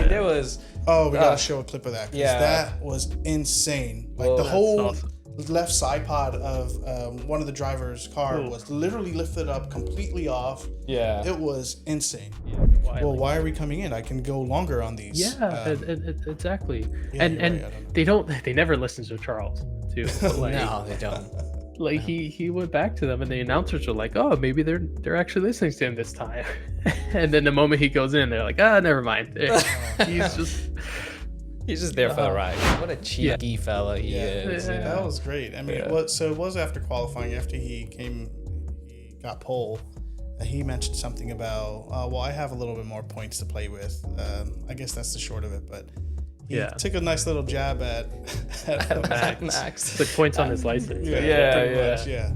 there was. Oh, we gotta show a clip of that. Yeah. That was insane. Like Whoa. the That's whole awesome. left side pod of one of the driver's car was literally lifted up completely off. Yeah. It was insane. Wily. Well, why are we coming in? I can go longer on these. Yeah, exactly. yeah, and you're and right, I don't know. they never listen to Charles too. But like, No, they don't. like he went back to them, and the announcers were like, "Oh, maybe they're actually listening to him this time." And then the moment he goes in, they're like, "Ah, never mind." He's just there for the ride. What a cheeky fella he is. Yeah. You know? That was great. I mean, it was after qualifying, after he got pole. He mentioned something about, well, I have a little bit more points to play with. I guess that's the short of it, but he took a nice little jab at Max. Like points on his license. Yeah.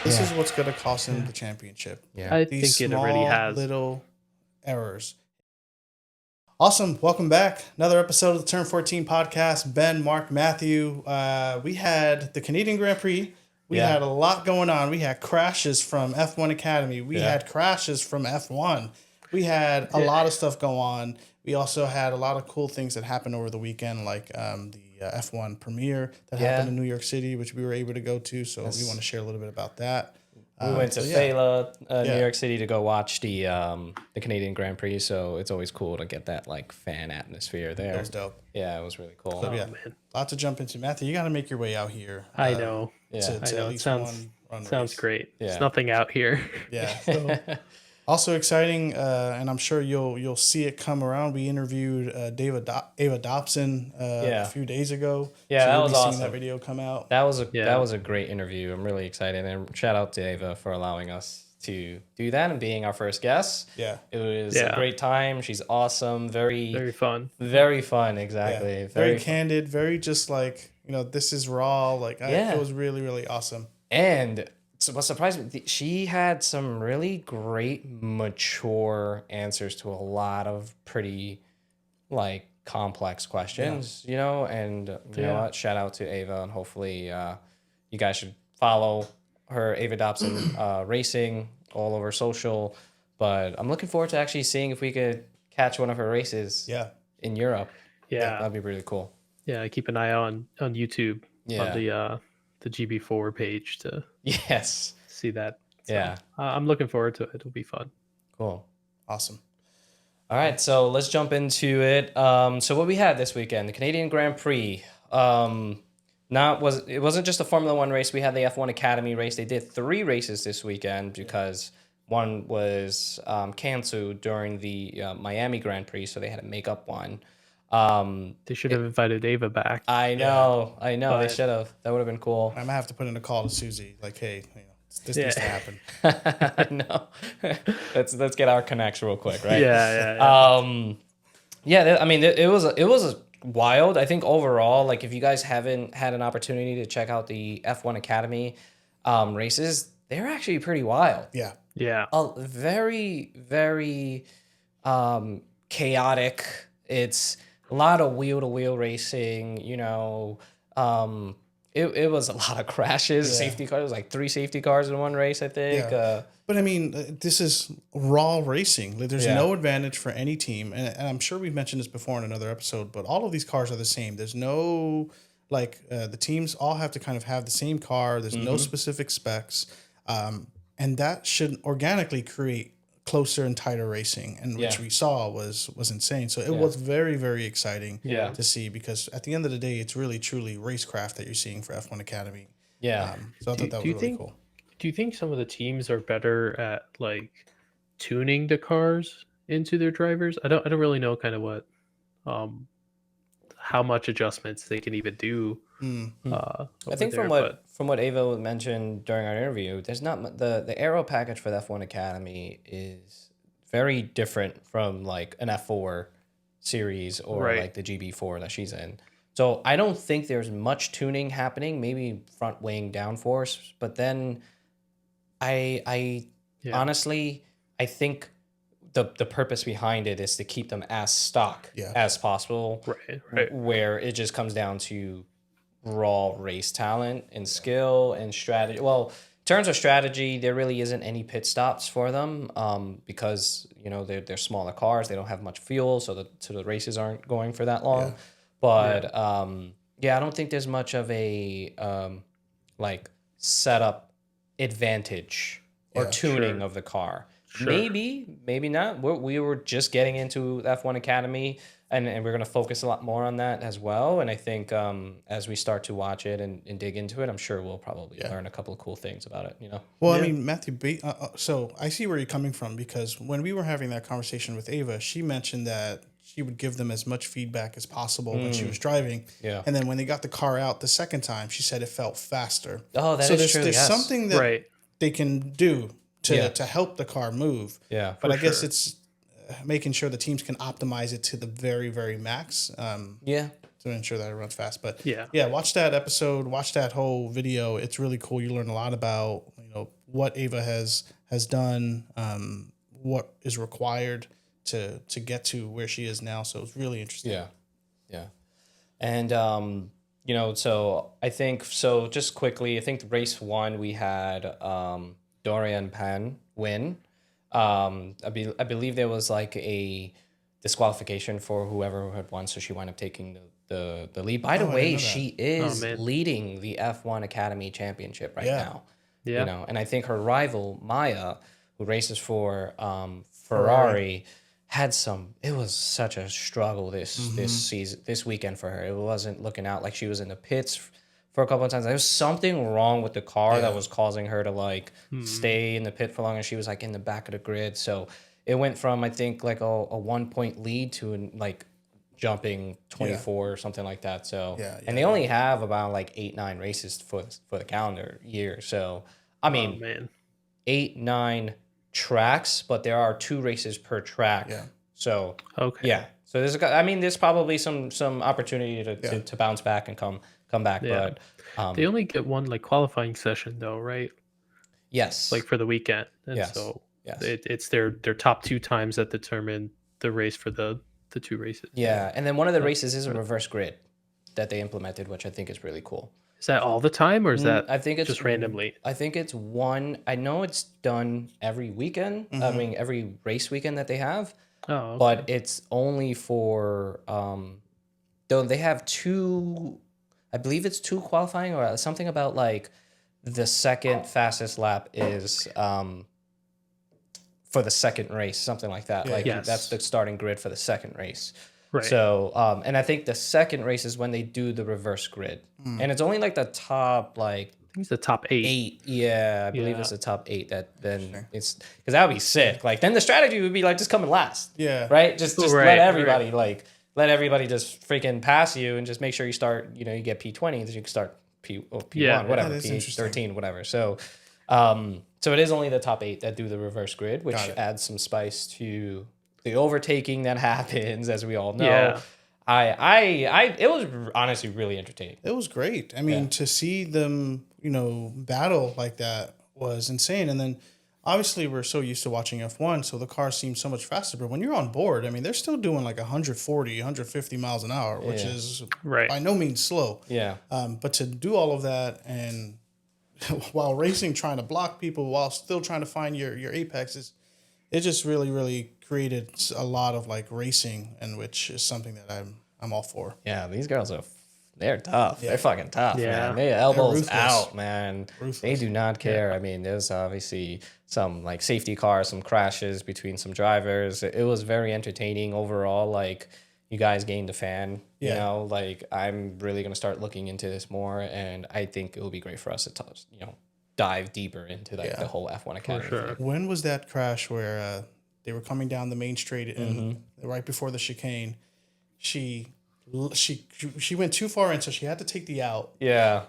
This is what's going to cost him the championship. Yeah. I These think it small already has. little errors. Awesome. Welcome back. Another episode of the Turn 14 podcast. Ben, Mark, Matthew. We had the Canadian Grand Prix. We had a lot going on. We had crashes from F1 Academy. We had crashes from F1. We had a lot of stuff go on. We also had a lot of cool things that happened over the weekend, like the F1 premiere that happened in New York City, which we were able to go to. So we want to share a little bit about that. We went to Fela, New York City, to go watch the Canadian Grand Prix. So it's always cool to get that like fan atmosphere there. That was dope. Yeah, it was really cool. So, Man. lot to jump into. Matthew, you got to make your way out here. I know. Yeah. To I at know. It least sounds one sounds race. great. Yeah. There's nothing out here. Yeah. So, also exciting, and I'm sure you'll see it come around. We interviewed Ava Dobson a few days ago. Yeah, so that you'll was be seeing awesome. that video come out. That was a great interview. I'm really excited, and shout out to Ava for allowing us to do that and being our first guest. Yeah. It was a great time. She's awesome. Very fun. Very fun. Exactly. Yeah. Very candid. Very just like, this is raw. Like it was really, really awesome. And so what surprised me, she had some really great, mature answers to a lot of pretty, like, complex questions, and you know what? Shout out to Ava, and hopefully you guys should follow her, Ava Dobson Racing, all over social. But I'm looking forward to actually seeing if we could catch one of her races in Europe. Yeah. That'd be really cool. Yeah, keep an eye on YouTube on the GB4 page to see that. So, I'm looking forward to it. It'll be fun. Cool. Awesome. All right, so let's jump into it. So what we had this weekend, the Canadian Grand Prix. It wasn't just a Formula One race. We had the F1 Academy race. They did 3 races this weekend because one was canceled during the Miami Grand Prix, so they had to make up one. They should have invited Ava back. I know. They should have. That would have been cool. I'm gonna have to put in a call to Susie. Like, hey, this needs to happen. I know. let's get our connects real quick, right? Yeah. I mean, it was a wild. I think overall, like if you guys haven't had an opportunity to check out the F1 Academy races, they're actually pretty wild. Yeah. Yeah. Very, very chaotic. It's a lot of wheel-to-wheel racing, It was a lot of crashes, safety cars. It was like 3 safety cars in one race, I think. Yeah. But I mean, this is raw racing. Like, there's no advantage for any team. And I'm sure we've mentioned this before in another episode, but all of these cars are the same. There's no, the teams all have to kind of have the same car. There's no specific specs. And that should organically create closer and tighter racing, and which we saw was insane. So it was very, very exciting to see, because at the end of the day, it's really truly racecraft that you're seeing for F1 Academy. Yeah. So I thought that was really cool. Do you think some of the teams are better at like tuning the cars into their drivers? I don't really know kind of what how much adjustments they can even do. I think from what Ava mentioned during our interview, there's not the aero package for the F1 Academy is very different from like an F4 series or like the GB4 that she's in. So I don't think there's much tuning happening. Maybe front wing downforce, but then I honestly I think the purpose behind it is to keep them as stock as possible. Right. Where it just comes down to raw race talent and skill and strategy. Well, terms of strategy, there really isn't any pit stops for them because they're smaller cars. They don't have much fuel, so the races aren't going for that long. Yeah. But I don't think there's much of a setup advantage or tuning of the car. Sure. Maybe not. We were just getting into F1 Academy, and we're going to focus a lot more on that as well. And I think as we start to watch it and dig into it, I'm sure we'll probably learn a couple of cool things about it. Well, I mean, Matthew, so I see where you're coming from, because when we were having that conversation with Ava, she mentioned that she would give them as much feedback as possible when she was driving. Yeah. And then when they got the car out the second time, she said it felt faster. Oh, that is true. There's something that they can do to help the car move. Yeah. But I guess it's making sure the teams can optimize it to the very, very max. To ensure that it runs fast. But watch that episode, watch that whole video. It's really cool. You learn a lot about what Ava has done, what is required to get to where she is now. So it's really interesting. Yeah. And so I think just quickly, I think race 1 we had Dorian Pan win. I believe there was like a disqualification for whoever had won, so she wound up taking the lead. By the way, she is leading the F1 Academy Championship right now. Yeah. And I think her rival Maya, who races for Ferrari, it was such a struggle this season, this weekend for her. It wasn't looking out. Like, she was in the pits for a couple of times. There was something wrong with the car that was causing her to stay in the pit for long, and she was in the back of the grid. So it went from, I think, a 1-point lead to jumping 24 or something like that. So and they only have about 8-9 races for the calendar year. So I mean, 8-9 tracks, but there are 2 races per track. Yeah. So so there's probably some opportunity to bounce back and come back. Yeah. But they only get one qualifying session though, right? Yes. For the weekend. And so it's their top 2 times that determine the race for the 2 races. Yeah. And then one of the races is a reverse grid that they implemented, which I think is really cool. Is that all the time, or is that I think it's just randomly? I think it's one. I know it's done every weekend. I mean, every race weekend that they have. Oh, okay. But it's only for though they have 2. I believe it's 2 qualifying, or something about the second fastest lap is for the second race, something like that. That's the starting grid for the second race. Right. So, and I think the second race is when they do the reverse grid, and it's only the top I think it's the top 8. 8, yeah, I believe it's the top 8. That then it's because that would be sick. Then the strategy would be just come in last. Yeah. Right. Just let everybody let everybody just freaking pass you, and just make sure you start. You get P20, then you can start P1, whatever, P13, whatever. So, so it is only the top 8 that do the reverse grid, which adds some spice to the overtaking that happens, as we all know. Yeah. It was honestly really entertaining. It was great. I mean, to see them, battle like that was insane. And then obviously we're so used to watching F1, so the car seems so much faster. But when you're on board, I mean, they're still doing 140, 150 miles an hour, which is by no means slow. Yeah. But to do all of that and while racing, trying to block people while still trying to find your apex, it just really, really created a lot of racing, and which is something that I'm all for. Yeah, these girls they're tough. Yeah. They're fucking tough, man. They elbows out, man. Ruthless. They do not care. Yeah. I mean, there's obviously some safety cars, some crashes between some drivers. It was very entertaining overall. You guys gained a fan. I'm really gonna start looking into this more, and I think it will be great for us to dive deeper into the whole F1 Academy. Sure. When was that crash where they were coming down the main straight and right before the chicane, she went too far in, so she had to take the out. Yeah.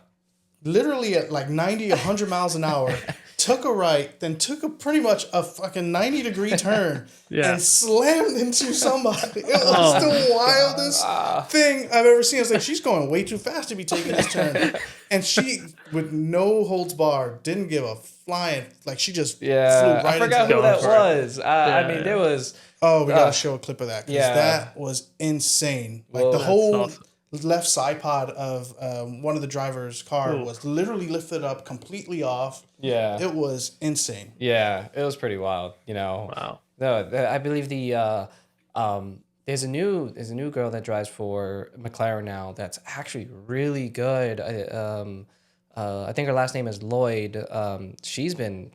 Literally at 90, 100 miles an hour, took a right, then took pretty much a fucking 90-degree turn and slammed into somebody. It was the wildest thing I've ever seen. I was like, she's going way too fast to be taking this turn. And she, with no holds barred, didn't give a flying, she just flew right into I forgot who that was. I mean, there was... Oh, we got to show a clip of that, because that was insane. The whole... Awesome. left side pod of one of the driver's car was literally lifted up completely off. Yeah. It was insane. Yeah, it was pretty wild, Wow. I believe there's a new girl that drives for McLaren now that's actually really good. I think her last name is Lloyd. She's been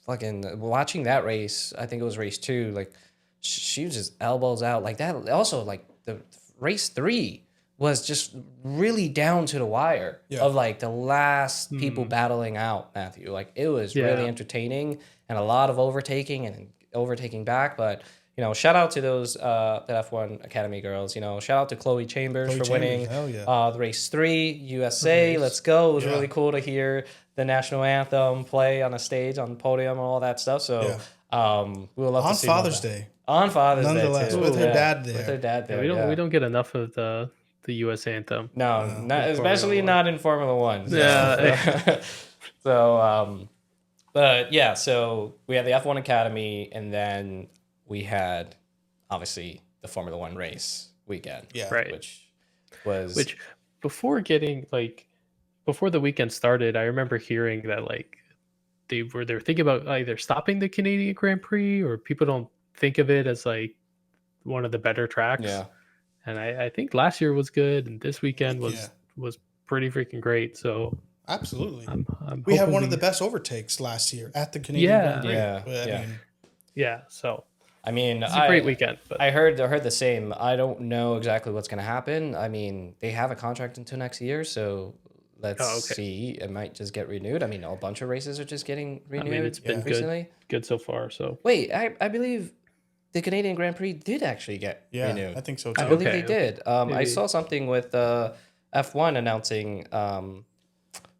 fucking watching that race. I think it was race 2. Like she was just elbows out like that. Also, like the race 3 was just really down to the wire of like the last people battling out, Matthew. Like it was really entertaining and a lot of overtaking and overtaking back. But shout out to those the F1 Academy girls. Shout out to Chloe Chambers for winning the race 3 USA. Let's go! It was really cool to hear the national anthem play on a stage on the podium and all that stuff. So we'll love to see Father's Day. On Father's Day too. With her dad there. With her dad there. We don't get enough of the U.S. anthem. No, not, especially not in Formula One. Yeah. So, but yeah, so we had the F1 Academy, and then we had obviously the Formula One race weekend. Yeah. Right. Which before the weekend started, I remember hearing that like they were thinking about either stopping the Canadian Grand Prix, or people don't think of it as like one of the better tracks. Yeah. And I think last year was good, and this weekend was pretty freaking great. So absolutely, we had one of the best overtakes last year at the Canadian Grand Prix. So I mean, it's a great weekend. But I heard the same. I don't know exactly what's going to happen. I mean, they have a contract until next year, so let's see. It might just get renewed. I mean, a bunch of races are just getting renewed. I mean, it's been good so far. So wait, I believe the Canadian Grand Prix did actually get renewed. I think so too. I believe they did. I saw something with F1 announcing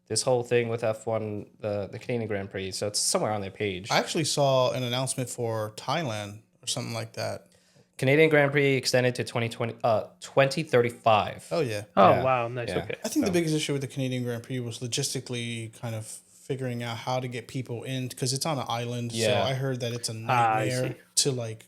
this whole thing with F1, the Canadian Grand Prix. So it's somewhere on their page. I actually saw an announcement for Thailand or something like that. Canadian Grand Prix extended to 2035. Oh, yeah. Wow. Nice. Yeah. Okay. I think the biggest issue with the Canadian Grand Prix was logistically kind of figuring out how to get people in, because it's on an island. So I heard that it's a nightmare to like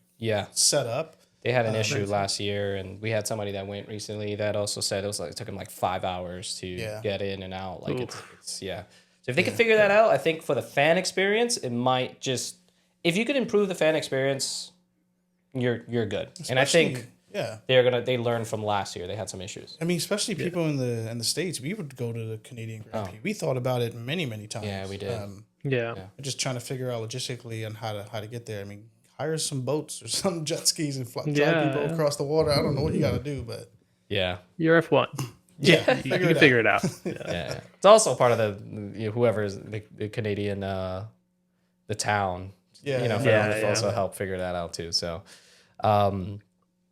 set up. They had an issue last year, and we had somebody that went recently that also said it took them like 5 hours to get in and out. Like it's So if they could figure that out, I think for the fan experience, it might just, if you could improve the fan experience, you're good. And I think they learned from last year. They had some issues. I mean, especially people in the States, we would go to the Canadian Grand Prix. We thought about it many times. Yeah, we did. Just trying to figure out logistically on how to get there. I mean, hire some boats or some jet skis and drive people across the water. I don't know what you got to do, but you're F1. You can figure it out. It's also part of the whoever's the Canadian the town. Also help figure that out too. So, so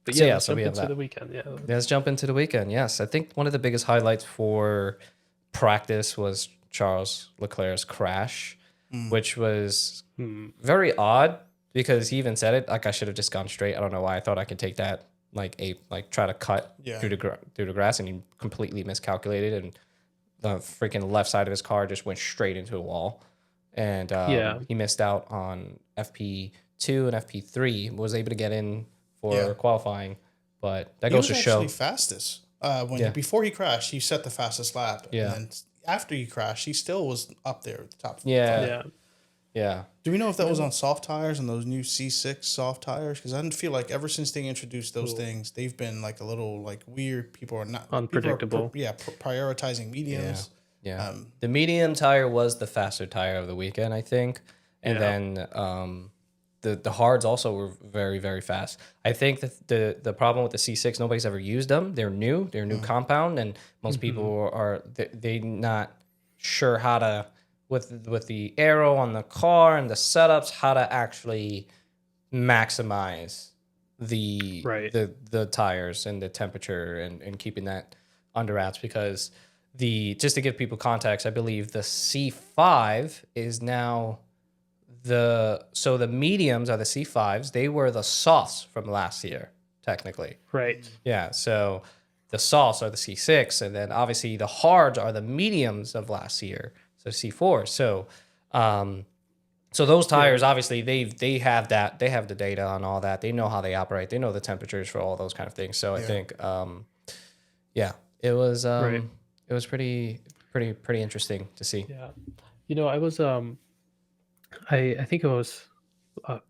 we have that. The weekend. Let's jump into the weekend. Yes, I think one of the biggest highlights for practice was Charles Leclerc's crash, which was very odd. Because he even said it, like I should have just gone straight. I don't know why I thought I could take that try to cut through the grass, and he completely miscalculated, and the freaking left side of his car just went straight into a wall, and he missed out on FP2 and FP3. Was able to get in for qualifying, but that goes to show he was actually fastest. Before he crashed, he set the fastest lap, and then after he crashed, he still was up there at the top. Yeah. Do we know if that was on soft tires and those new C6 soft tires? Because I feel like ever since they introduced those things, they've been like a little like weird. People are not unpredictable. Prioritizing mediums. Yeah. The medium tire was the faster tire of the weekend, I think, and then the hards also were very, very fast. I think that the problem with the C6, nobody's ever used them. They're new compound, and most people they not sure how to. With the aero on the car and the setups, how to actually maximize the tires and the temperature and keeping that under wraps, because just to give people context, I believe the C5 is now the mediums are the C5s. They were the softs from last year, technically. Right. Yeah. So the softs are the C6, and then obviously the hards are the mediums of last year. So C4. So those tires, obviously, they have that. They have the data on all that. They know how they operate. They know the temperatures for all those kind of things. So I think, it was Right. it was pretty interesting to see. Yeah. I was I think it was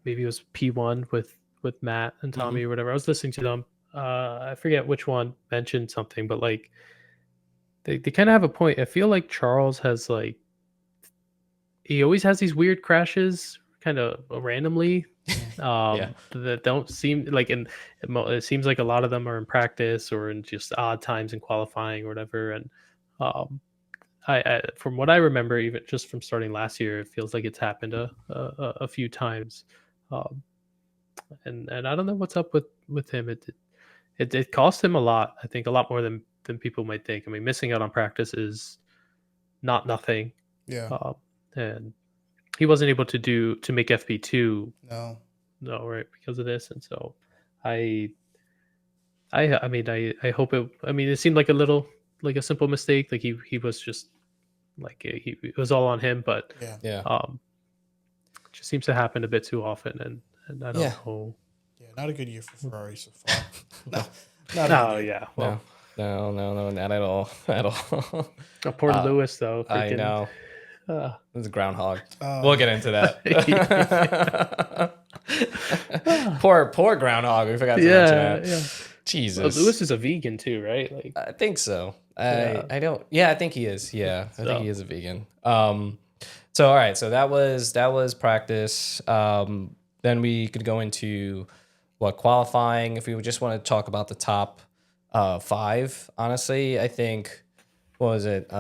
maybe it was P1 with Matt and Mm-hmm. Tommy or whatever. I was listening to them. I forget which one mentioned something, but like they kind of have a point. I feel like Charles has like he always has these weird crashes kind of randomly Yeah. that don't seem like it seems like a lot of them are in practice or in just odd times in qualifying or whatever. And um I from what I remember, even just from starting last year, it feels like it's happened a few times. um and I don't know what's up with him. It cost him a lot. I think a lot more than people might think. I mean, missing out on practice is not nothing. Yeah. And he wasn't able to make FP2. No. No, right, because of this. And so I I mean I hope it. I mean, it seemed like a simple mistake. Like he was just like it was all on him, but Yeah. Yeah. it just seems to happen a bit too often, and I don't know. Yeah. Not a good year for Ferrari so far. No. Oh Not a good year. yeah, well, No, not at all. At all. poor Lewis though. I Freaking, know. uh, It's groundhog. Oh, We'll get into that. poor groundhog. We forgot to mention that. yeah. Jesus. Lewis is a vegan too, right? Like, I think so. Yeah. I don't. Yeah, I think he is. Yeah, I So- think he is a vegan. So all right. So that was practice. Then we could go into qualifying. If we would just want to talk about the top 5, honestly, I think what was it?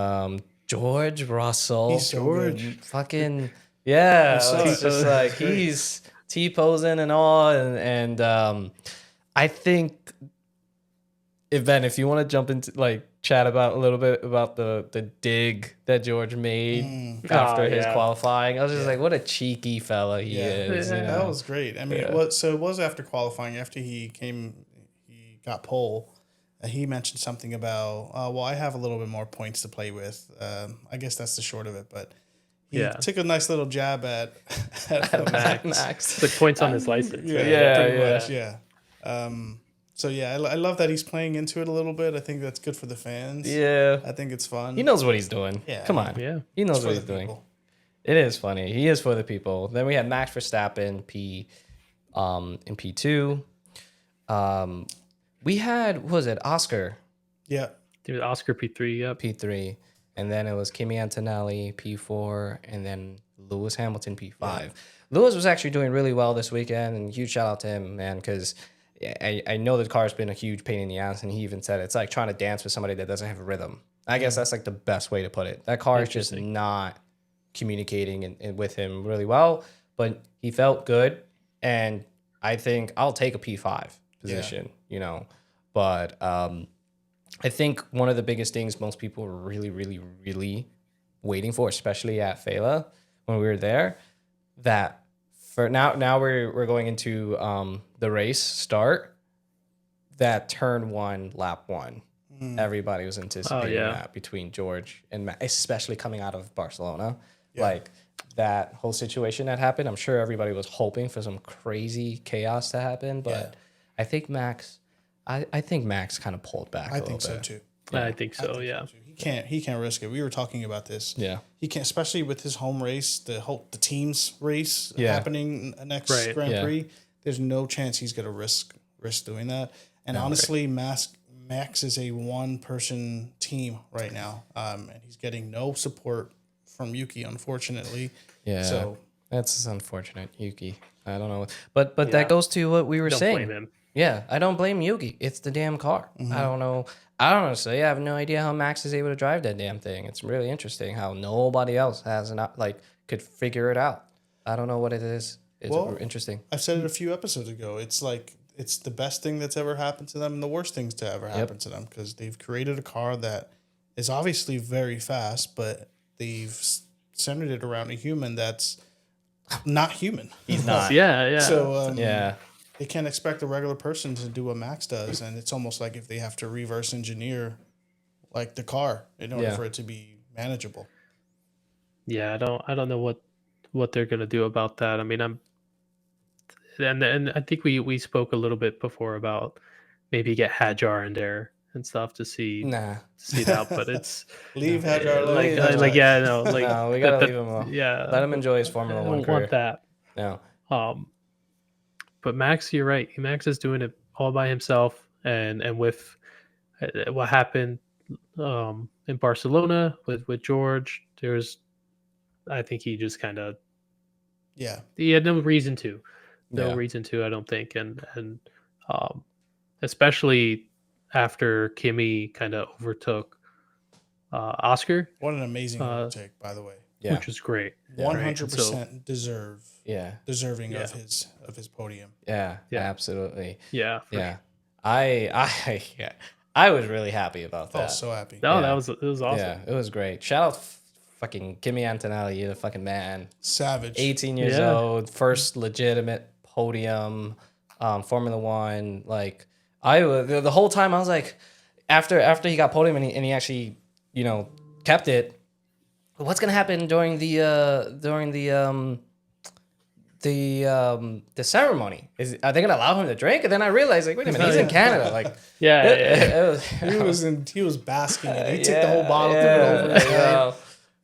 George Russell. He's so good. Fucking yeah. He's so It's just good. like Great. he's T-posing and all, and I think. If you want to jump into chat about a little bit about the dig that George made after his yeah. qualifying, I was just like, what a cheeky fella he is. Yeah. You That know? was great. I mean, Yeah. it was after qualifying, after he got pole. He mentioned something about, well, I have a little bit more points to play with. I guess that's the short of it, but he Yeah. took a nice little jab at Max. Max. It's like points on his license. Yeah, right? Yeah, pretty yeah. much, yeah. So yeah, I love that he's playing into it a little bit. I think that's good for the fans. Yeah, I think it's fun. he knows what he's doing. Yeah. Come on. Yeah. He It's knows for what the he's doing. people. It is funny. He is for the people. Then we had Max Verstappen in P2. We had what was it Oscar Yeah. Dude, Oscar P3. Yep. P3, and then it was Kimi Antonelli P4, and then Lewis Hamilton P5. Yeah. Lewis was actually doing really well this weekend, and huge shout out to him, man, because I know the car's been a huge pain in the ass, and he even said it's like trying to dance with somebody that doesn't have a rhythm. I guess that's like the best way to put it. That car is just Interesting. not communicating and with him really well, but he felt good, and I think I'll take a P5 position, you know, but I think one of the biggest things most people were really, really, really waiting for, especially at Fela when we were there, that for now we're going into the race start, that turn 1, lap 1. Everybody was anticipating that between George and Matt, especially coming out of Barcelona. Yeah. Like that whole situation that happened, I'm sure everybody was hoping for some crazy chaos to happen, but I think Max kind of pulled back a I little think so bit. too. I think so. Yeah. He can't risk it. We were talking about this. Yeah. He can't, especially with his home race, the team's race Yeah. happening next Right. Grand Yeah. Prix. There's no chance he's gonna risk doing that. And honestly, Max is a one person team right now, and he's getting no support from Yuki, unfortunately. Yeah. So That's unfortunate, Yuki. I don't know, but that goes to what we were Don't saying. blame him. Yeah, I don't blame Yuki. It's the damn car. I don't know. I don't know. I have no idea how Max is able to drive that damn thing. It's really interesting how nobody else could figure it out. I don't know what it is. It's interesting. I've said it a few episodes ago. It's like it's the best thing that's ever happened to them and the worst things to ever happen to them, because they've created a car that is obviously very fast, but they've centered it around a human that's not human. He's not. Yeah. So Yeah. they can't expect a regular person to do what Max does, and it's almost like if they have to reverse engineer like the car in order for it to be manageable. Yeah. I don't know what they're gonna do about that. I mean, and I think we spoke a little bit before about maybe get Hadjar in there and stuff to see Nah. that, but it's leave Hadjar alone. like yeah, no, like no, we gotta leave him alone. Yeah, let him enjoy his Formula I One don't career. want that. No. But Max, you're right. Max is doing it all by himself, and with what happened in Barcelona with George, I think he just kind of he had no reason to, I don't think, and especially after Kimi kind of overtook Oscar. What an amazing overtake, by the way. Yeah. Which was great. 100% deserving Yeah. of his podium. Yeah, absolutely. Yeah. Yeah. I was really happy about that. Oh, so happy. No, it was awesome. Yeah, it was great. Shout out fucking Kimi Antonelli, you're the fucking man. Savage. 18 years old, first legitimate podium, Formula One. Like the whole time I was like, after he got podium and he actually, kept it. What's gonna happen during the ceremony? Are they gonna allow him to drink? And then I realized, like, wait a minute, he's in Canada. Like, he was basking in it. He took the whole bottle, threw it over his head.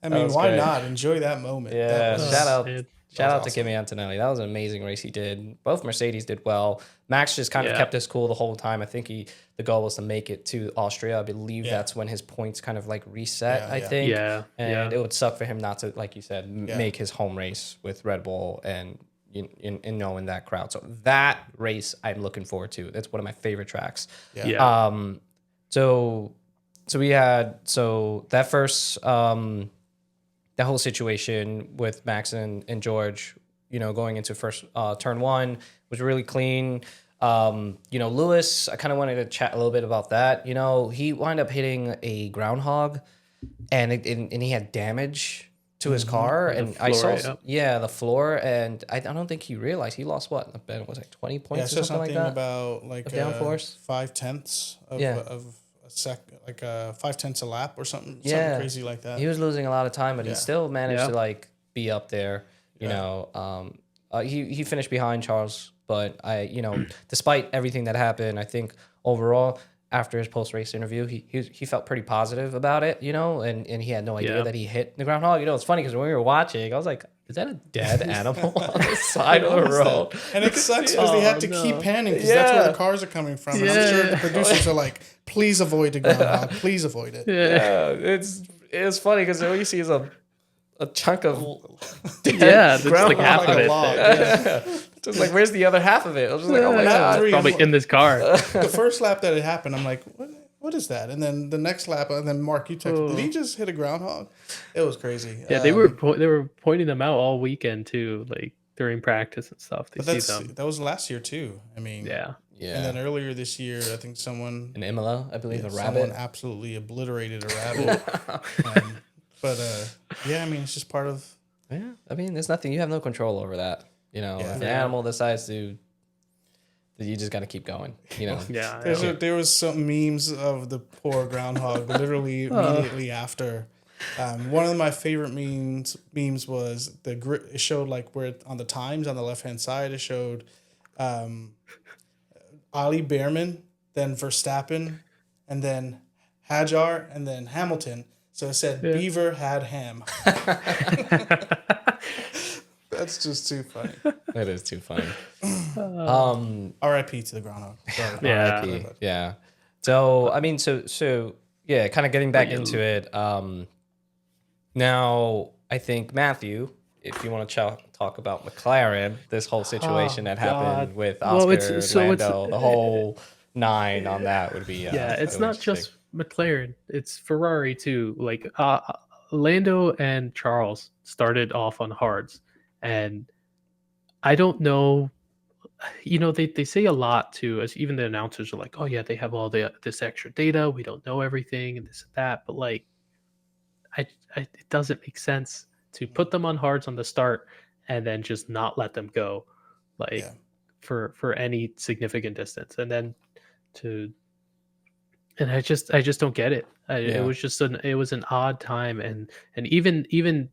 I mean, why not enjoy that moment? Yeah, shout out to Kimi Antonelli. That was an amazing race he did. Both Mercedes did well. Max just kind of kept his cool the whole time. I think the goal was to make it to Austria. I believe that's when his points kind of like reset, I think. And it would suck for him not to, like you said, make his home race with Red Bull and in knowing that crowd. So that race I'm looking forward to. That's one of my favorite tracks. So we had that first that whole situation with Max and George, going into first turn one was really clean. Lewis, I kind of wanted to chat a little bit about that. He wound up hitting a groundhog, and he had damage to his car, and floor, I saw the floor, and I don't think he realized he lost what? It was like 20 points or something like that. About like downforce, 5/10 of a sec, like 5/10 a lap or something crazy like that. He was losing a lot of time, but he still managed to like be up there. He finished behind Charles, but despite everything that happened, I think overall after his post-race interview, he felt pretty positive about it, and he had no idea that he hit the groundhog. It's funny because when we were watching, I was like, is that a dead animal on the side of the road? And it sucks because they had to keep panning because that's where the cars are coming from. And I'm sure the producers are like, please avoid the groundhog. Please avoid it. Yeah, it's funny because all you see is a chunk of that's like half of it. Just like, where's the other half of it? I was just like, oh my god, it's probably in this car. The first lap that it happened, I'm like, what is that? And then the next lap, and then Mark, you texted, did he just hit a groundhog? It was crazy. Yeah, they were pointing them out all weekend too, like during practice and stuff. That was last year too. I mean, yeah. And then earlier this year, I think someone in Imola, I believe, a rabbit. Someone absolutely obliterated a rabbit. But I mean, it's just part of. Yeah, I mean, there's nothing. You have no control over that. If an animal decides to, you just got to keep going. There was some memes of the poor groundhog literally immediately after. One of my favorite memes was the grid. It showed like where on the times on the left hand side, it showed Ali Behrman, then Verstappen, and then Hadjar, and then Hamilton. So it said Beaver had ham. That's just too funny. That is too funny. R.I.P. to the groundhog. R.I.P. Yeah. So I mean, so yeah, kind of getting back into it. Now I think Matthew, if you want to talk about McLaren, this whole situation that happened with Oscar, Lando, the whole 9 on that would be. It's not just McLaren; it's Ferrari too. Like Lando and Charles started off on hards. And I don't know, they say a lot too, as even the announcers are like, oh yeah, they have all this extra data. We don't know everything and this and that. But like, it doesn't make sense to put them on hards on the start and then just not let them go, for any significant distance. And then and I just don't get it. It was just it was an odd time. And even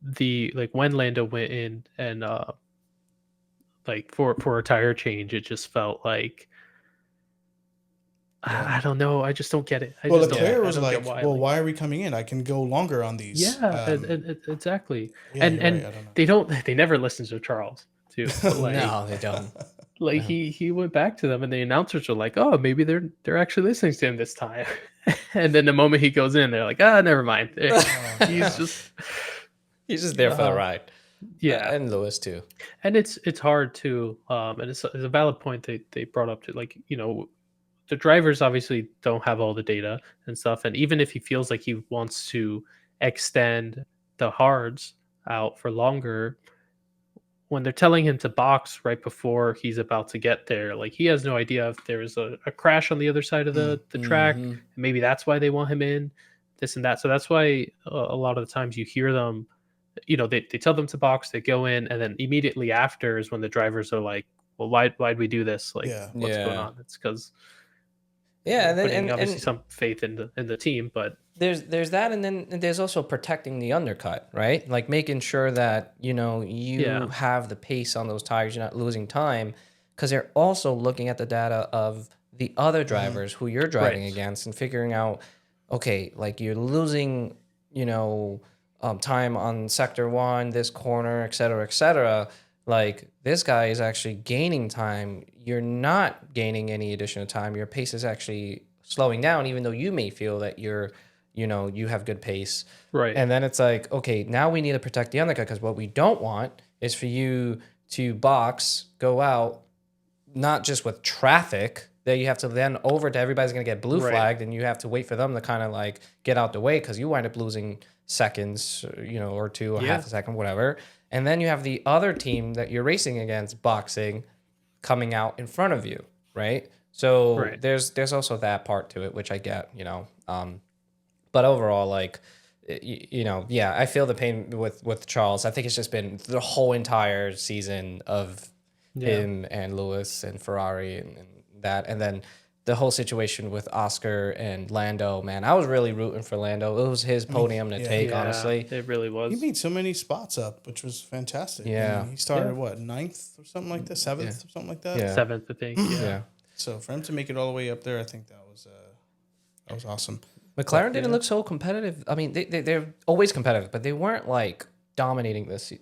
the like when Lando went in and like for a tire change, it just felt like I don't know. I just don't get it. I Well, just don't. Leclerc I was don't get like, why. "Well, why are we coming in? I can go longer on these." Yeah, exactly. Yeah, you're right. And I don't know. they don't. They never listen to Charles too. But No, they don't. like No. he went back to them, and the announcers were like, "Oh, maybe they're actually listening to him this time." And then the moment he goes in, they're like, "Ah, never mind." He's just He's just there for the ride. yeah, And Lewis too. and it's hard to and it's a valid point they brought up to, like, the drivers obviously don't have all the data and stuff, and even if he feels like he wants to extend the hards out for longer, when they're telling him to box right before he's about to get there, like, he has no idea if there's a crash on the other side of the track, and maybe that's why they want him in, this and that. So that's why a lot of the times you hear them, they tell them to box, they go in, and then immediately after is when the drivers are like, well, why'd we do this, like, Yeah. what's going on? It's because Yeah, and then putting obviously and some faith in the team, but there's that, and then there's also protecting the undercut, right? Like making sure that you Yeah. have the pace on those tires, you're not losing time, because they're also looking at the data of the other drivers who you're driving Right. against and figuring out, okay, like you're losing, time on sector one, this corner, et cetera, et cetera. Like this guy is actually gaining time. You're not gaining any additional time. Your pace is actually slowing down, even though you may feel that you have good pace. right. And then it's like, okay, now we need to protect the undercut, because what we don't want is for you to box, go out, not just with traffic that you have to then over to everybody's going to get blue Right. flagged, and you have to wait for them to kind of like get out the way, because you wind up losing seconds, or two, or half a second, whatever. And then you have the other team that you're racing against boxing coming out in front of you, right? So Right. there's also that part to it, which I get, but overall, like, yeah, I feel the pain with Charles. I think it's just been the whole entire season of him and Lewis and Ferrari and that, and then the whole situation with Oscar and Lando. Man, I was really rooting for Lando. It was his podium to take, honestly. It really was. He made so many spots up, which was fantastic. Yeah. I mean, he started what, 9th or something like that, 7th or something like that. Yeah. 7th, I think. Yeah. Yeah. So for him to make it all the way up there, I think that was awesome. McLaren didn't look so competitive. I mean, they're always competitive, but they weren't like dominating this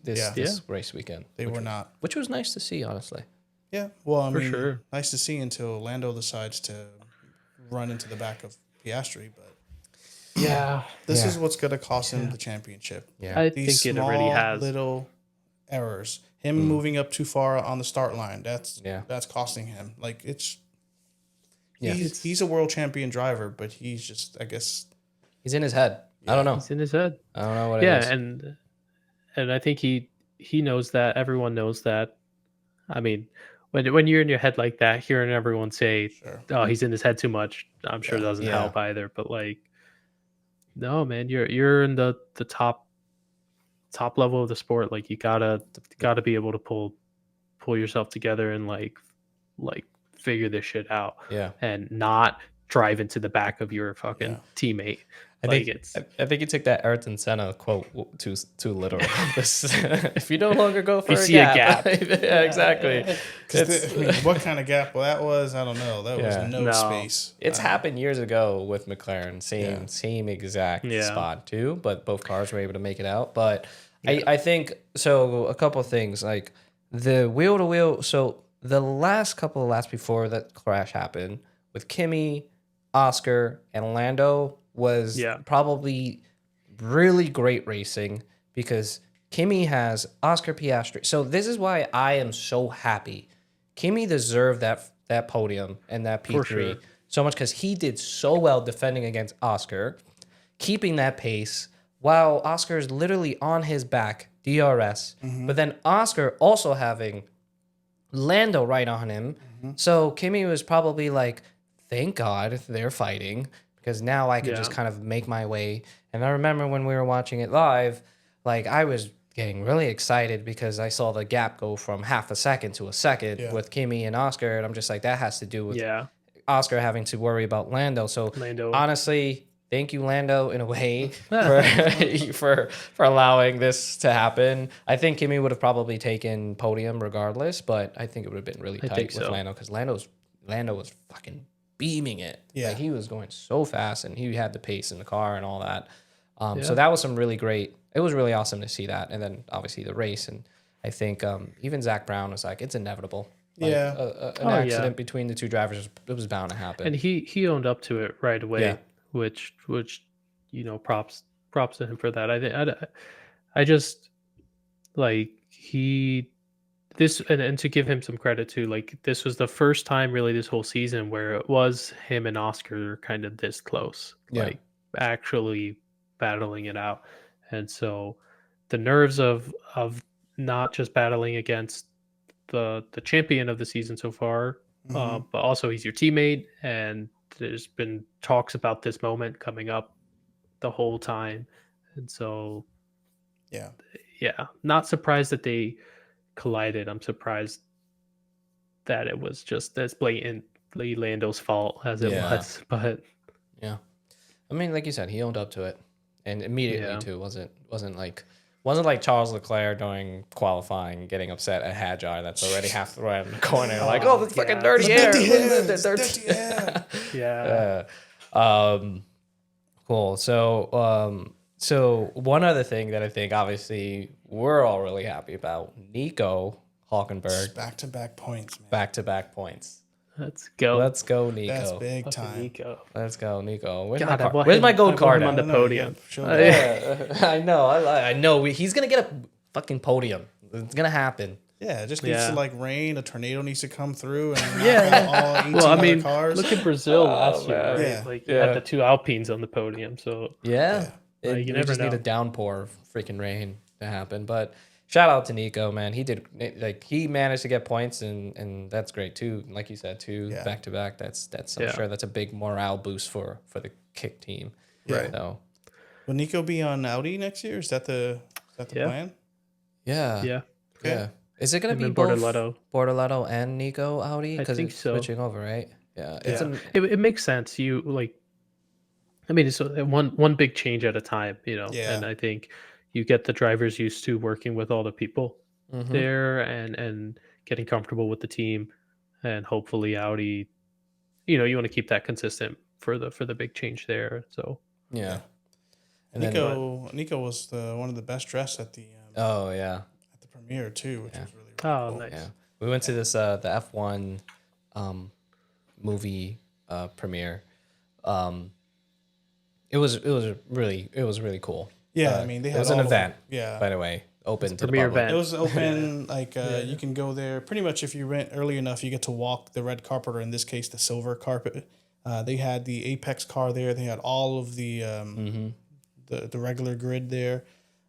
race weekend. They were not. Which was nice to see, honestly. Yeah. Well, I For mean, sure. nice to see until Lando decides to run into the back of Piastri, but Yeah. this is what's going to cost him the championship. Yeah. I These think it small already has. little errors. Him moving up too far on the start line. That's costing him. Like he's a world champion driver, but he's just, I guess, he's in his head. I don't know. It's in his head. I don't know what it is. and I think he knows that. Everyone knows that. I mean, when you're in your head like that, hearing everyone say, "Oh, he's in his head too much," I'm sure doesn't help either. But like, no, man, you're in the top level of the sport. Like, you gotta be able to pull yourself together and like figure this shit out. Yeah. And not drive into the back of your fucking teammate. I think you took that Ayrton Senna quote too literal. If you no longer go for see a gap. Yeah, exactly. What kind of gap that was, I don't know. That was no space. It's happened years ago with McLaren. Same exact spot too, but both cars were able to make it out. But I think, so a couple of things, like the wheel to wheel. So the last couple of laps before that crash happened with Kimi, Oscar, and Lando was probably really great racing, because Kimi has Oscar Piastri. So this is why I am so happy. Kimi deserved that podium and that P3 so much, because he did so well defending against Oscar, keeping that pace while Oscar is literally on his back, DRS. But then Oscar also having Lando right on him. So Kimi was probably like, thank God they're fighting, because now I can just kind of make my way. And I remember when we were watching it live, like I was getting really excited because I saw the gap go from half a second to a second with Kimi and Oscar. And I'm just like, that has to do with Oscar having to worry about Lando. So honestly, thank you, Lando, in a way, for allowing this to happen. I think Kimi would have probably taken podium regardless, but I think it would have been really tight with Lando, because Lando was fucking beaming it. Yeah. Like, he was going so fast, and he had the pace in the car and all that. So that was some really great. It was really awesome to see that, and then obviously the race, and I think even Zach Brown was like, it's inevitable. Like, an accident between the two drivers, it was bound to happen. And he owned up to it right away, which props to him for that. I just like and to give him some credit too, like, this was the first time really this whole season where it was him and Oscar kind of this close, like actually battling it out. And so the nerves of not just battling against the champion of the season so far, but also he's your teammate, and there's been talks about this moment coming up the whole time. And so not surprised that they collided. I'm surprised that it was just as blatantly Lando's fault as it was. But I mean, like you said, he owned up to it, and immediately too. Wasn't like Charles Leclerc during qualifying getting upset at Hadjar that's already half the way in the corner, like, oh, that's fucking dirty air. Dirty air. Cool. So one other thing that I think obviously we're all really happy about, Nico Hülkenberg. Back-to-back points, man. Back-to-back points. Let's go, Nico. That's big time. Nico. Let's go, Nico. Where's my gold card on the podium? I know. He's gonna get a fucking podium. It's gonna happen. Yeah, it just needs to like rain. A tornado needs to come through and knock out all 18 other cars. Look at Brazil last year, right? You had the two Alpines on the podium. So you never just need a downpour of freaking rain to happen. But shout out to Nico, man. He managed to get points, and that's great too. Like you said, back to back. That's I'm sure that's a big morale boost for the kick team. Right. So, will Nico be on Audi next year? Is that the plan? Yeah. Yeah. Okay. Yeah. Is it going to be both Bortoletto and Nico Audi? Because it's switching over, right? Yeah. It makes sense. It's one big change at a time, and I think you get the drivers used to working with all the people there and getting comfortable with the team, and hopefully Audi, you want to keep that consistent for the big change there. So yeah. And Nico was one of the best dressed at the premiere too, which was really cool. Nice. Yeah. We went to this the F1 movie premiere. It was really cool. Yeah, I mean, it was an event. By the way, open to the public. Event. It was open. You can go there pretty much if you rent early enough. You get to walk the red carpet, or in this case, the silver carpet. They had the Apex car there. They had all of the regular grid there.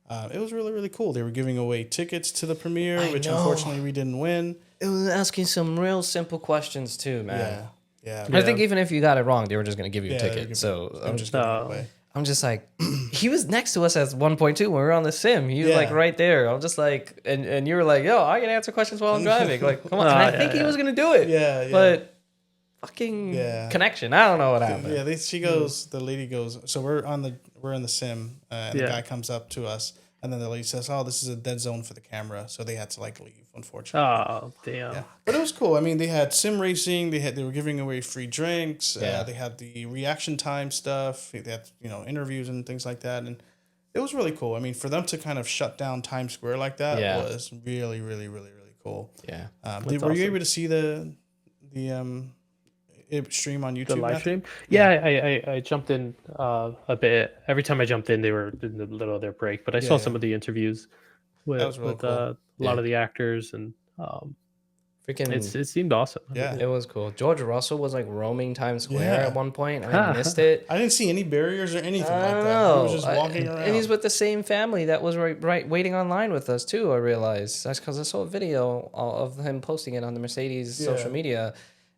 It was really, really cool. They were giving away tickets to the premiere, which unfortunately we didn't win. It was asking some real simple questions too, man. Yeah. I think even if you got it wrong, they were just going to give you a ticket. So I'm just like, he was next to us at 1.2 when we were on the sim. He was like right there. I'm just like, and you were like, yo, I can answer questions while I'm driving. Like, come on. And I think he was going to do it. Yeah. But fucking connection. I don't know what happened. Yeah, the lady goes, so we're in the sim, and the guy comes up to us, and then the lady says, oh, this is a dead zone for the camera. So they had to leave, unfortunately. Oh, damn. Yeah. But it was cool. I mean, they had sim racing. They were giving away free drinks. They had the reaction time stuff. They had, interviews and things like that. And it was really cool. I mean, for them to kind of shut down Times Square like that was really, really, really, really cool. Yeah. Were you able to see the stream on YouTube? The live stream? Yeah, I jumped in a bit. Every time I jumped in, they were in the middle of their break. But I saw some of the interviews with cool. A lot of the actors, and it seemed awesome. Yeah, it was cool. George Russell was roaming Times Square at one point, and I missed it. I didn't see any barriers or anything like that. He was just walking around. And he's with the same family that was right waiting online with us too, I realized. That's because I saw a video of him posting it on the Mercedes social media.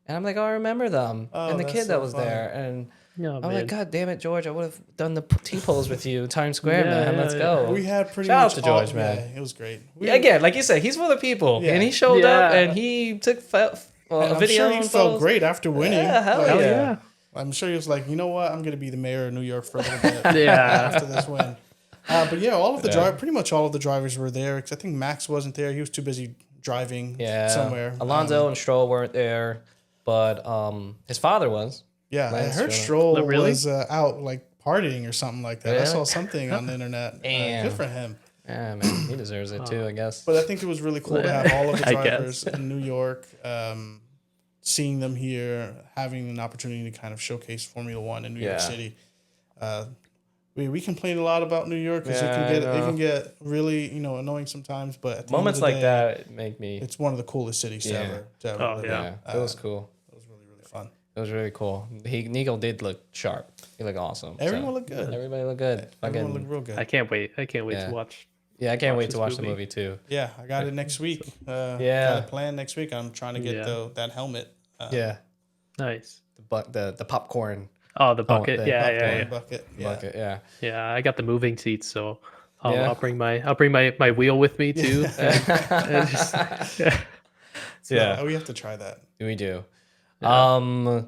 And I'm like, I remember them. And the kid that was there. And I'm like, God damn it, George. I would have done the T-pose with you, Times Square, man. Let's go. We had pretty Shout much out to George, man. Yeah, it was great. Again, like you said, he's for the people. And he showed up, and he took a video. I'm sure he felt great after winning. Yeah, hell yeah. I'm sure he was like, you know what? I'm going to be the mayor of New York for a little bit after this win. But yeah, pretty much all of the drivers were there. Because I think Max wasn't there. He was too busy driving somewhere. Alonso and Stroll weren't there. but his father was. Yeah, Lance I heard Stroll. Stroll Really? was out like partying or something like that. I Really? saw something on the internet. Good Damn. for him. Yeah, man, he deserves it too, I guess. But I think it was really cool to have all of the I drivers guess. in New York, seeing them here, having an opportunity to kind of showcase Formula One in New York City. We complain a lot about New York because Yeah, it can get really annoying sometimes. But at the Moments end of like the day, that make me. it's one of the coolest cities to ever live in. Yeah, it was cool. It was really fun. It was really cool. Nico did look sharp. He looked awesome. Everyone looked good. Everybody looked good. Everyone looked real good. I can't wait to watch. Yeah, I can't wait this to watch the movie. movie too. Yeah, I got it next week. Got it planned next week. I'm trying to get that helmet. Nice. The popcorn. Oh, the bucket. Popcorn bucket. Yeah. Bucket. Yeah. Yeah, I got the moving seats, so I'll bring my wheel with me too. So we have to try that. We do. Yeah.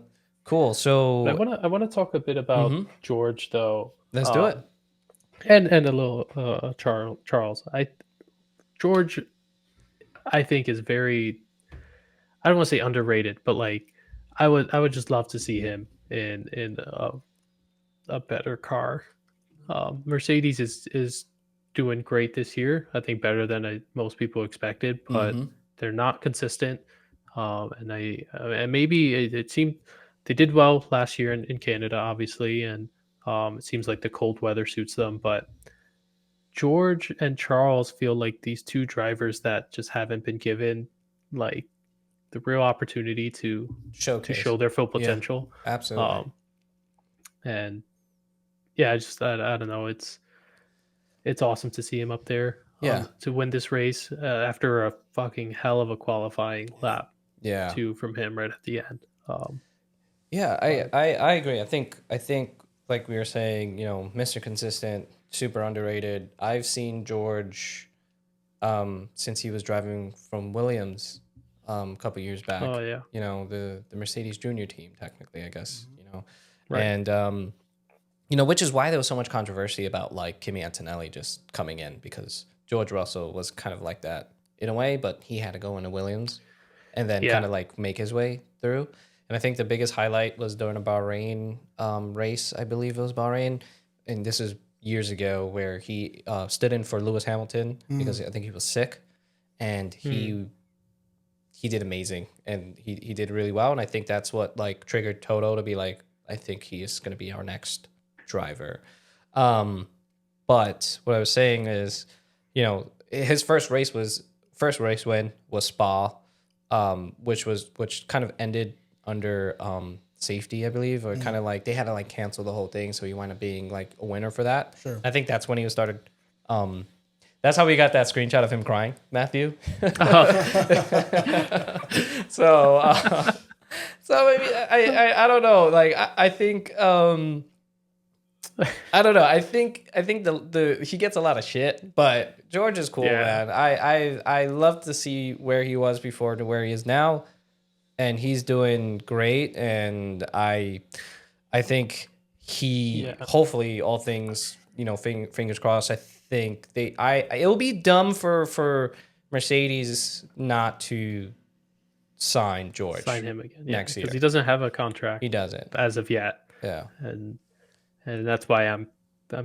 Cool. So I wanna talk a bit about George though. let's do it. And a little Charles. George, I think is very. I don't want to say underrated, but like I would just love to see him in a better car. Mercedes is doing great this year. I think better than most people expected, but they're not consistent. And maybe it seemed they did well last year in Canada, obviously, and it seems like the cold weather suits them. But George and Charles feel like these two drivers that just haven't been given like the real opportunity to show their full potential. Yeah, absolutely. And yeah, I don't know. It's awesome to see him up there. To win this race after a fucking hell of a qualifying lap. Yeah. Two from him right at the end. I agree. I think like we were saying, Mr. Consistent, super underrated. I've seen George since he was driving from Williams a couple years back. Oh yeah. The Mercedes Junior team, technically, I guess. Right. And which is why there was so much controversy about like Kimi Antonelli just coming in, because George Russell was kind of like that in a way, but he had to go into Williams and then kind of like make his way through. And I think the biggest highlight was during a Bahrain race, I believe it was Bahrain, and this is years ago, where he stood in for Lewis Hamilton because I think he was sick, and he did amazing, and he did really well, and I think that's what like triggered Toto to be like, I think he is going to be our next driver. But what I was saying is, his first race win was Spa, which kind of ended under safety, I believe, or kind of like they had to like cancel the whole thing, so he wound up being like a winner for that. Sure. I think that's when he started. That's how we got that screenshot of him crying, Matthew. So maybe I don't know. Like I think I don't know. I think the he gets a lot of shit, but George is cool, man. I love to see where he was before to where he is now, and he's doing great. And I think he hopefully, all things, fingers crossed. I think it'll be dumb for Mercedes not to sign him again next year, because he doesn't have a contract. He doesn't as of yet. Yeah, and that's why I'm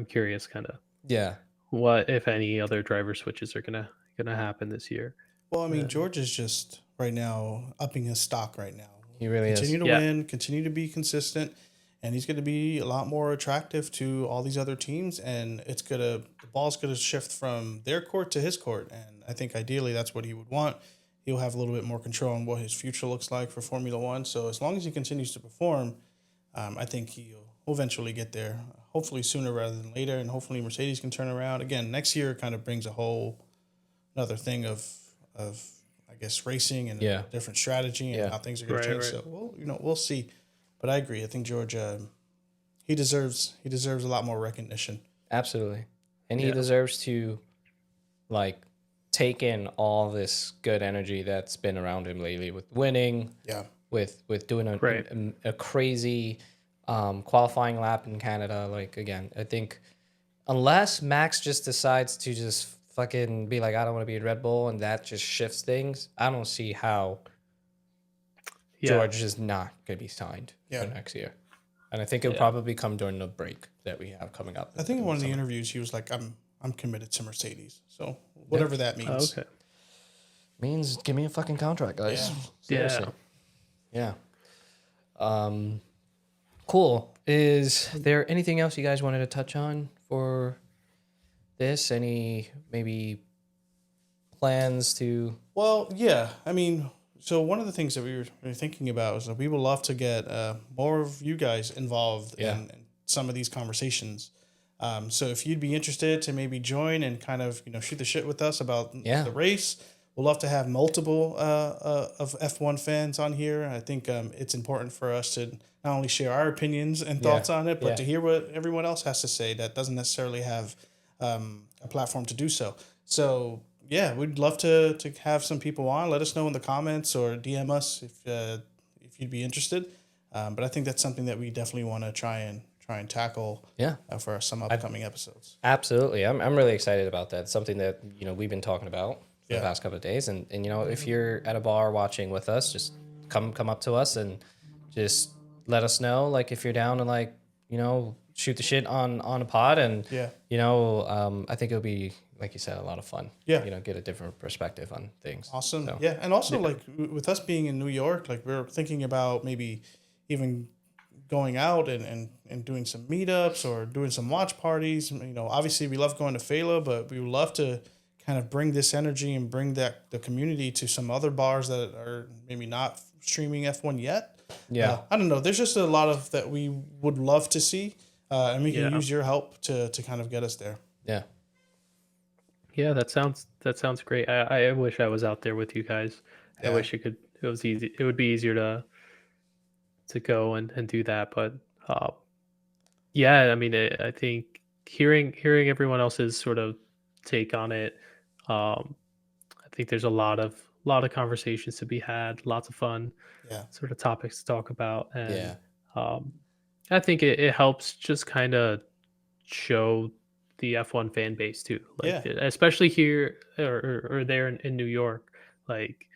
curious, kind of. Yeah. What, if any, other driver switches are gonna happen this year? Well, I mean, George is just right now upping his stock right now. He really continue to win, continue to be consistent, and he's going to be a lot more attractive to all these other teams. And the ball's gonna shift from their court to his court, and I think ideally that's what he would want. He'll have a little bit more control on what his future looks like for Formula One. So as long as he continues to perform, I think he'll eventually get there. Hopefully sooner rather than later, and hopefully Mercedes can turn around. Again, next year kind of brings another thing of I guess racing and a different strategy and how things are going to change. Right. So we'll see. But I agree. I think George he deserves a lot more recognition. Absolutely, and he deserves to like take in all this good energy that's been around him lately with winning. Yeah. With doing a crazy qualifying lap in Canada. Like, again, I think unless Max just decides to just fucking be like, I don't want to be in Red Bull, and that just shifts things, I don't see how George is not going to be signed for next year. And I think it'll probably come during the break that we have coming up. I think in one of the interviews he was like, I'm committed to Mercedes. So whatever that means. Okay. Means give me a fucking contract, guys. Yeah. Seriously. Yeah. Cool. Is there anything else you guys wanted to touch on for this? Any maybe plans to? Well, yeah. I mean, so one of the things that we were thinking about is that we would love to get more of you guys involved in some of these conversations. So if you'd be interested to maybe join and kind of shoot the shit with us about the race, we'd love to have multiple of F1 fans on here. I think it's important for us to not only share our opinions and thoughts on it, but to hear what everyone else has to say that doesn't necessarily have a platform to do so. So yeah, we'd love to have some people on. Let us know in the comments or DM us if you'd be interested. But I think that's something that we definitely want to try and tackle for some upcoming episodes. Absolutely. I'm really excited about that. It's something that we've been talking about for the past couple of days. And if you're at a bar watching with us, just come up to us and just let us know, like, if you're down and shoot the shit on a pod. And I think it'll be, like you said, a lot of fun. Get a different perspective on things. Awesome. So, and also like with us being in New York, like we're thinking about maybe even going out and doing some meetups or doing some watch parties. Obviously we love going to Fela, but we would love to kind of bring this energy and bring the community to some other bars that are maybe not streaming F1 yet. I don't know. There's just a lot of that we would love to see, and we can use your help to kind of get us there. Yeah, that sounds great. I wish I was out there with you guys. I wish it was easy. It would be easier to go and do that. But I mean, I think hearing everyone else's sort of take on it, I think there's a lot of conversations to be had, lots of fun, sort of topics to talk about, and I think it helps just kind of show the F1 fan base too, especially here or there in New York, like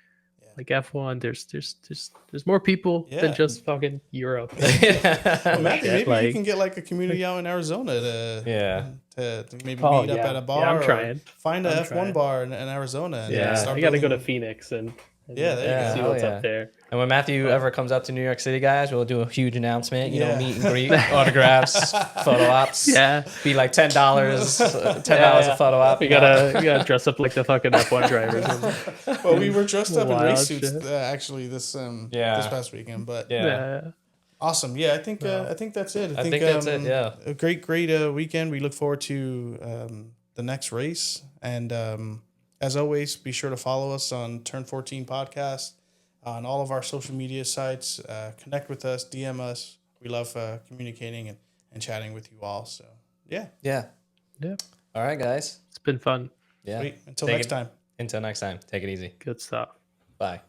F1. There's more people than just fucking Europe. Well, Matthew, maybe you can get like a community out in Arizona to maybe meet up at a bar. I'm trying. Find a F1 bar in Arizona. And I got to go to Phoenix and there you go. See what's up there. And when Matthew ever comes up to New York City, guys, we'll do a huge announcement. Meet and greet, autographs, photo ops. Be like $10, $10 a photo op. You gotta dress up like the fucking F1 drivers. Well, we were dressed up in race suits actually this past weekend, but awesome. I think that's it. I think that's it. Yeah, a great weekend. We look forward to the next race, and as always, be sure to follow us on Turn 14 Podcast on all of our social media sites. Connect with us, DM us. We love communicating and chatting with you all. So, yeah. All right, guys. It's been fun. Yeah. Sweet. Until next time. Take it easy. Good stuff. Bye.